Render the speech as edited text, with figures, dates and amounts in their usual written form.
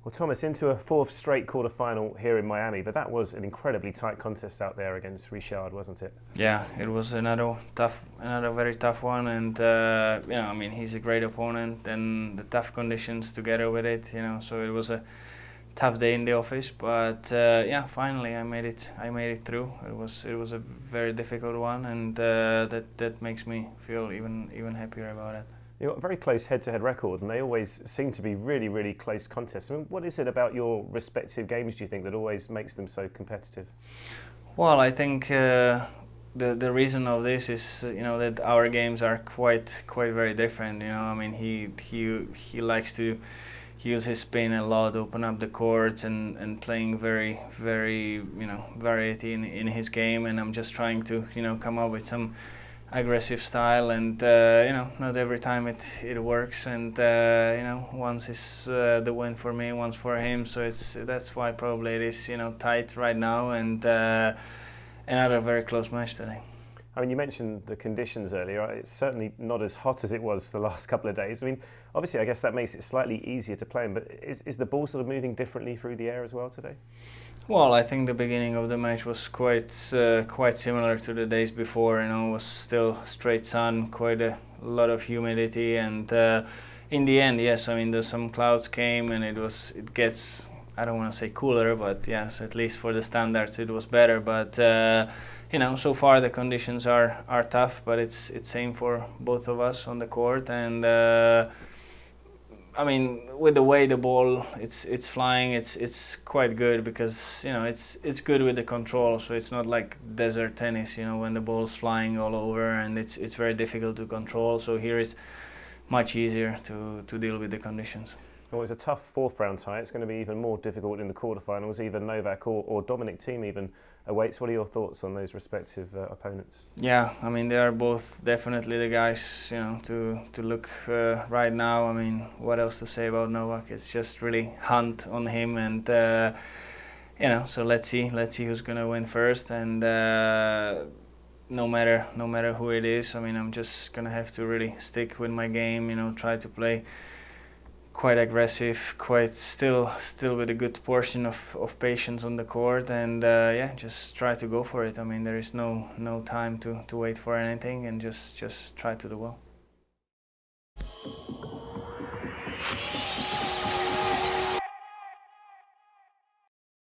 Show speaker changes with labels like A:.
A: Well, Thomas, into a fourth straight quarter-final here in Miami, but that was an incredibly tight contest out there against Richard, wasn't it?
B: Yeah, it was another very tough one, and I mean, he's a great opponent, and the tough conditions together with it, So it was a tough day in the office, but yeah, finally I made it through. It was a very difficult one, and that makes me feel even happier about it.
A: You've got a very close head-to-head record, and they always seem to be really, really close contests. I mean, what is it about your respective games, do you think, that always makes them so competitive?
B: Well, I think the reason of this is that our games are quite very different. I mean, he likes to use his spin a lot, open up the courts, and playing very variety in his game. And I'm just trying to come up with some aggressive style, and not every time it works, and once is the win for me, once for him, so that's why probably it is tight right now, and another very close match today.
A: I mean, you mentioned the conditions earlier. It's certainly not as hot as it was the last couple of days. I mean, obviously, I guess that makes it slightly easier to play in, but is the ball sort of moving differently through the air as well today?
B: Well, I think the beginning of the match was quite similar to the days before. It was still straight sun, quite a lot of humidity, and in the end, yes, I mean, some clouds came, and it gets, I don't want to say cooler, but yes, at least for the standards, it was better. But so far the conditions are tough, but it's same for both of us on the court, and I mean, with the way the ball it's flying, it's quite good, because it's good with the control. So it's not like desert tennis, when the ball's flying all over, and it's very difficult to control. So here is much easier to deal with the conditions.
A: Well, it's a tough fourth round tie. It's going to be even more difficult in the quarterfinals. Either Novak or Dominic Thiem even awaits. What are your thoughts on those respective opponents?
B: Yeah, I mean, they are both definitely the guys to look right now. I mean, what else to say about Novak? It's just really hunt on him, and so let's see who's going to win first, and no matter who it is, I mean, I'm just gonna have to really stick with my game. Try to play quite aggressive, quite still with a good portion of patience on the court, and yeah, just try to go for it. I mean, there is no time to wait for anything, and just try to do well.